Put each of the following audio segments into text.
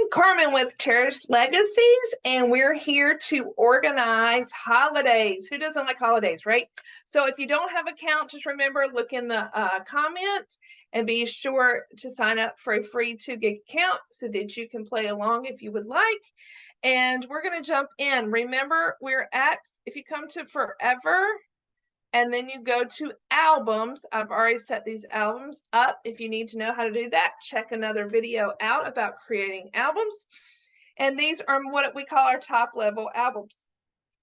I'm Carmen with Cherished Legacies, and we're here to organize holidays. Who doesn't like holidays, right? So if you don't have an account, just remember, look in the comment and be sure to sign up for a free 2 gig account so that you can play along if you would like. And we're going to jump in. Remember, if you come to Forever, and then you go to albums. I've already set these albums up. If you need to know how to do that, check another video out about creating albums. And these are what we call our top level albums.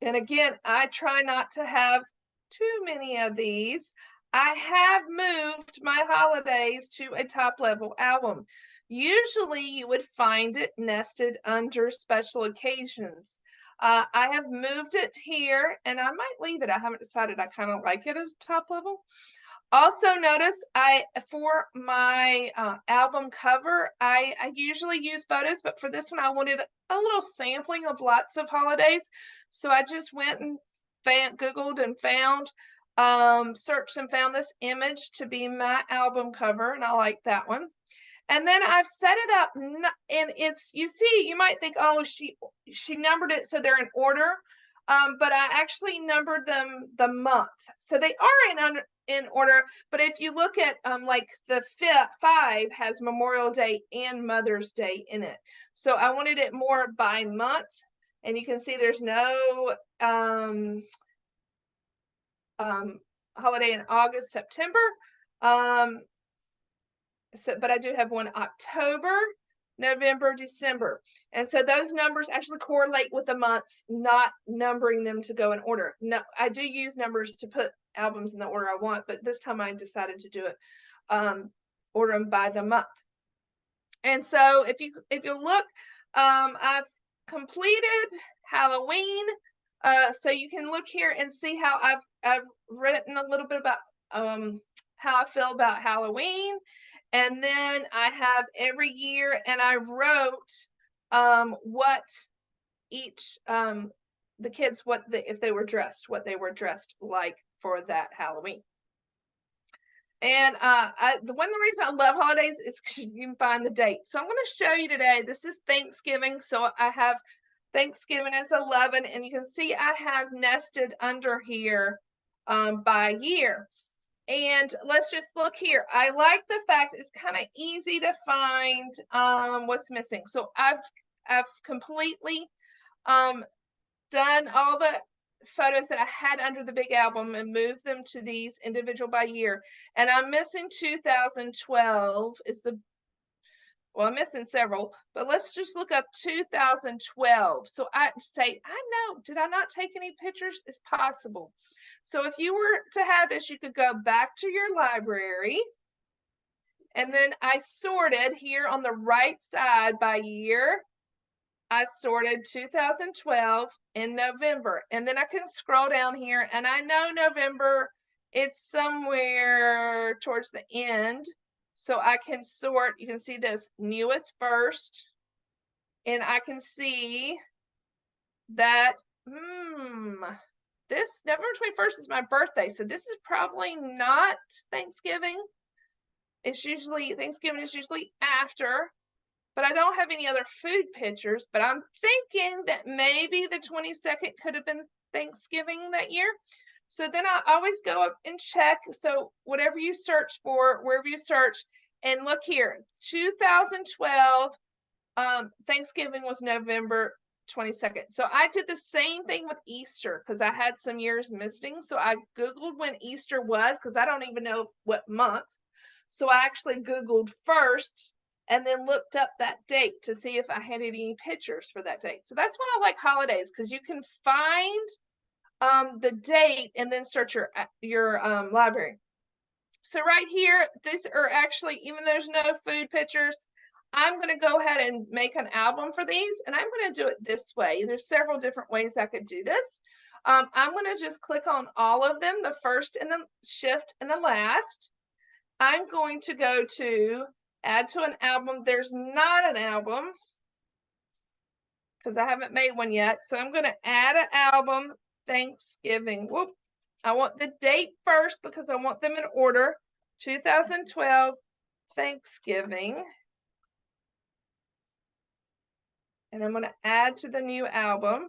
And again, I try not to have too many of these. I have moved my holidays to a top level album. Usually you would find it nested under special occasions. I have moved it here, and I might leave it. I haven't decided. I kind of like it as top level. Also notice for my album cover, I usually use photos, but for this one I wanted a little sampling of lots of holidays. So I just went and Googled and found, searched and found this image to be my album cover, and I like that one. And then I've set it up, and it's, you see, you might think, oh, she numbered it so they're in order, but I actually numbered them the month, so they are in order. But if you look at like the 5 has Memorial Day and Mother's Day in it, so I wanted it more by month, and you can see there's no holiday in August, September. But I do have one October, November, December. And so those numbers actually correlate with the months, not numbering them to go in order. No, I do use numbers to put albums in the order I want, but this time I decided to do it, order them by the month. And so if you look, I've completed Halloween. So you can look here and see how I've written a little bit about how I feel about Halloween. And then I have every year, and I wrote what each the kids, if they were dressed, what they were dressed like for that Halloween. And the reason I love holidays is because you can find the date. So I'm going to show you today. This is Thanksgiving, so I have Thanksgiving as 11, and you can see I have nested under here by year. And let's just look here. I like the fact it's kind of easy to find what's missing. So I've completely done all the photos that I had under the big album and moved them to these individual by year. And I'm missing 2012 I'm missing several, but let's just look up 2012. So I know, did I not take any pictures? It's possible. So if you were to have this, you could go back to your library, and then I sorted here on the right side by year. I sorted 2012 in November, and then I can scroll down here, and I know November, it's somewhere towards the end. So I can sort, you can see this newest first, and I can see that, this November 21st is my birthday. So this is probably not Thanksgiving. Thanksgiving is usually after, but I don't have any other food pictures, but I'm thinking that maybe the 22nd could have been Thanksgiving that year. So then I always go up and check. So whatever you search for, wherever you search, and look here, 2012, Thanksgiving was November 22nd. So I did the same thing with Easter because I had some years missing. So I Googled when Easter was, because I don't even know what month. So I actually Googled first and then looked up that date to see if I had any pictures for that date. So that's why I like holidays, because you can find the date and then search your library. So right here, these are actually, even though there's no food pictures, I'm going to go ahead and make an album for these, and I'm going to do it this way. There's several different ways I could do this. I'm going to just click on all of them, the first and the shift and the last. I'm going to go to add to an album. There's not an album because I haven't made one yet. So I'm going to add an album, Thanksgiving. Whoop. I want the date first because I want them in order. 2012 Thanksgiving. and I'm going to add to the new album.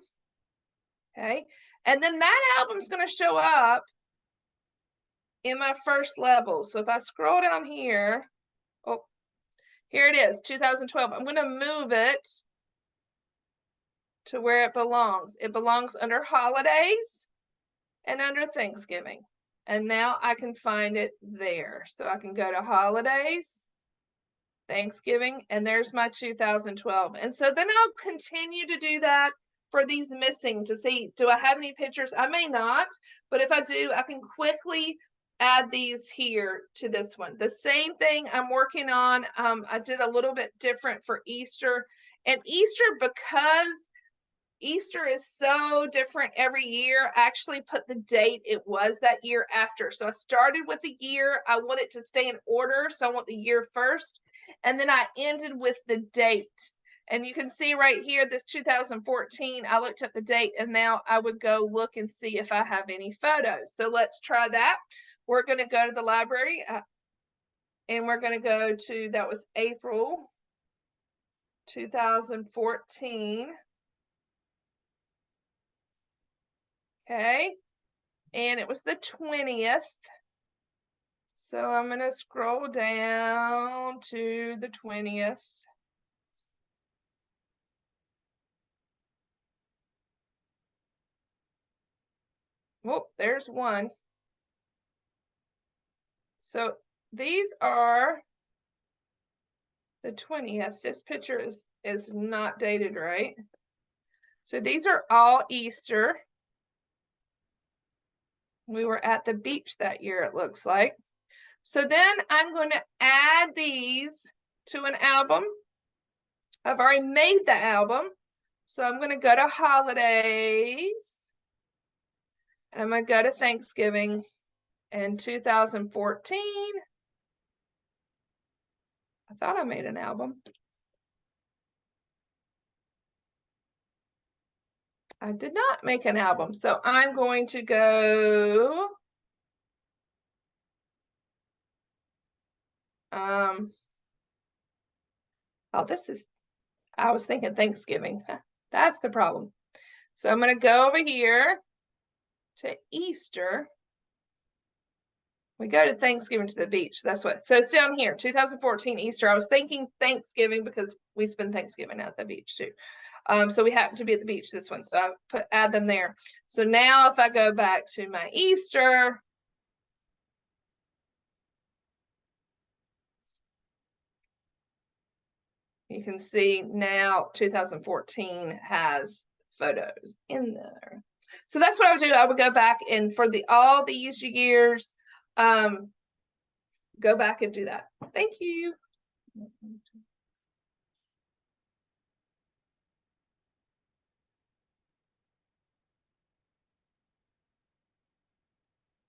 Okay. And then that album's going to show up in my first level. So if I scroll down here, oh, here it is, 2012. I'm going to move it to where it belongs. It belongs under holidays and under Thanksgiving. And now I can find it there. So I can go to holidays, Thanksgiving, and there's my 2012. And so then I'll continue to do that for these missing to see, do I have any pictures? I may not, but if I do, I can quickly add these here to this one. The same thing I'm working on. I did a little bit different for Easter. And Easter, because Easter is so different every year, I actually put the date it was that year after. So I started with the year. I want it to stay in order. So I want the year first. And then I ended with the date. And you can see right here, this 2014, I looked at the date and now I would go look and see if I have any photos. So let's try that. We're going to go to the library and we're going to go to, that was April 2014. Okay. And it was the 20th. So I'm going to scroll down to the 20th. Oh, there's one. So these are the 20th. This picture is not dated right. So these are all Easter. We were at the beach that year, it looks like. So then I'm going to add these to an album. I've already made the album. So I'm going to go to holidays. And I'm going to go to Thanksgiving in 2014. I thought I made an album. I did not make an album. So I'm going to go. Oh, I was thinking Thanksgiving. That's the problem. So I'm going to go over here to Easter. We go to Thanksgiving to the beach. That's what. So it's down here, 2014 Easter. I was thinking Thanksgiving because we spend Thanksgiving at the beach too. So we happen to be at the beach this one. So I add them there. So now if I go back to my Easter, you can see now 2014 has photos in there. So that's what I would do. I would go back and for all these years, go back and do that. Thank you.